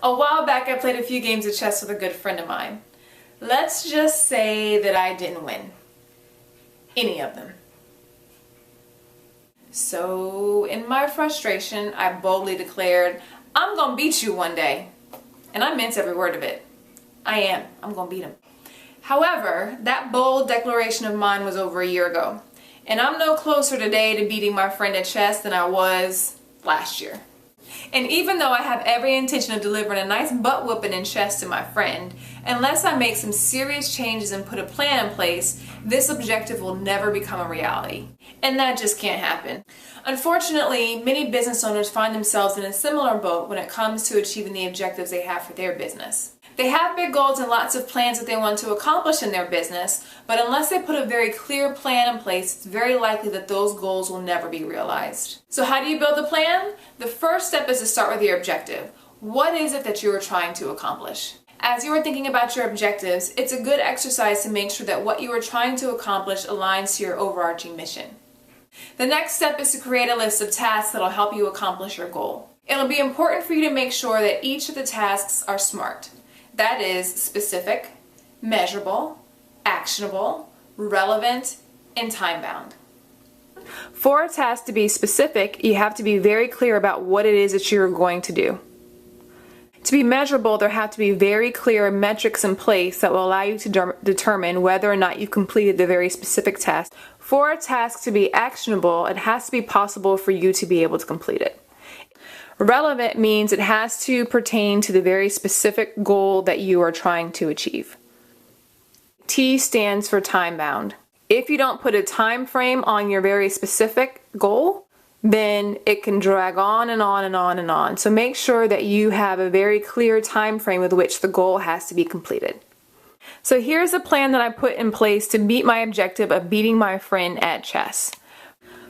A while back I played a few games of chess with a good friend of mine. Let's just say that I didn't win. Any of them. So in my frustration, I boldly declared, I'm gonna beat you one day. And I meant every word of it. I am. I'm gonna beat him. However, that bold declaration of mine was over a year ago. And I'm no closer today to beating my friend at chess than I was last year. And even though I have every intention of delivering a nice butt whooping in chess to my friend, unless I make some serious changes and put a plan in place, this objective will never become a reality. And that just can't happen. Unfortunately, many business owners find themselves in a similar boat when it comes to achieving the objectives they have for their business. They have big goals and lots of plans that they want to accomplish in their business, but unless they put a very clear plan in place, it's very likely that those goals will never be realized. So how do you build a plan? The first step is to start with your objective. What is it that you are trying to accomplish? As you are thinking about your objectives, it's a good exercise to make sure that what you are trying to accomplish aligns to your overarching mission. The next step is to create a list of tasks that will help you accomplish your goal. It'll be important for you to make sure that each of the tasks are SMART. That is specific, measurable, actionable, relevant, and time-bound. For a task to be specific, you have to be very clear about what it is that you're going to do. To be measurable, there have to be very clear metrics in place that will allow you to determine whether or not you've completed the very specific task. For a task to be actionable, it has to be possible for you to be able to complete it. Relevant means it has to pertain to the very specific goal that you are trying to achieve. T stands for time-bound. If you don't put a time frame on your very specific goal, then it can drag on and on and on and on. So make sure that you have a very clear time frame with which the goal has to be completed. So here's a plan that I put in place to meet my objective of beating my friend at chess.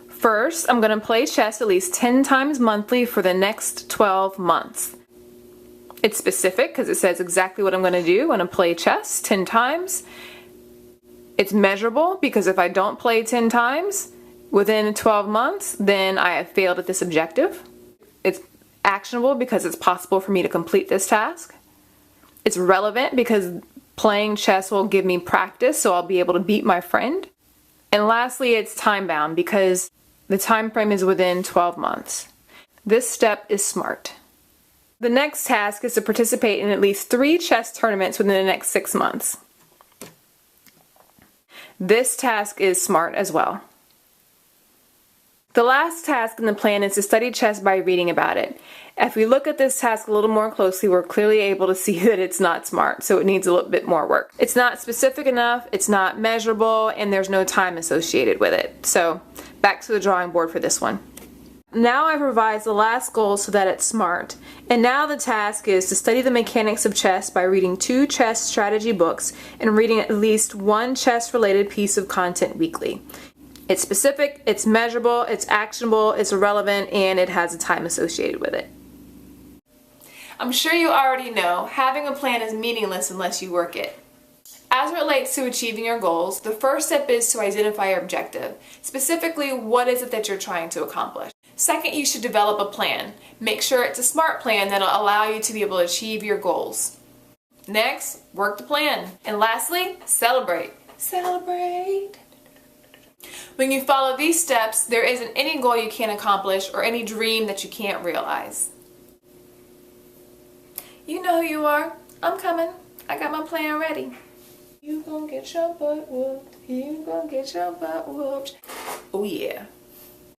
First, I'm going to play chess at least 10 times monthly for the next 12 months. It's specific because it says exactly what I'm going to do. I'm going to play chess 10 times. It's measurable because if I don't play 10 times within 12 months, then I have failed at this objective. It's actionable because it's possible for me to complete this task. It's relevant because playing chess will give me practice, so I'll be able to beat my friend. And lastly, it's time-bound because the time frame is within 12 months. This step is SMART. The next task is to participate in at least 3 chess tournaments within the next 6 months. This task is SMART as well. The last task in the plan is to study chess by reading about it. If we look at this task a little more closely, we're clearly able to see that it's not SMART, so it needs a little bit more work. It's not specific enough, it's not measurable, and there's no time associated with it. So back to the drawing board for this one. Now I've revised the last goal so that it's SMART, and now the task is to study the mechanics of chess by reading 2 chess strategy books and reading at least 1 chess-related piece of content weekly. It's specific, it's measurable, it's actionable, it's relevant, and it has a time associated with it. I'm sure you already know, having a plan is meaningless unless you work it. As it relates to achieving your goals, the first step is to identify your objective. Specifically, what is it that you're trying to accomplish? Second, you should develop a plan. Make sure it's a SMART plan that'll allow you to be able to achieve your goals. Next, work the plan. And lastly, celebrate. Celebrate! When you follow these steps, there isn't any goal you can't accomplish or any dream that you can't realize. You know who you are. I'm coming. I got my plan ready. You gon' get your butt whooped. You gon' get your butt whooped. Oh yeah.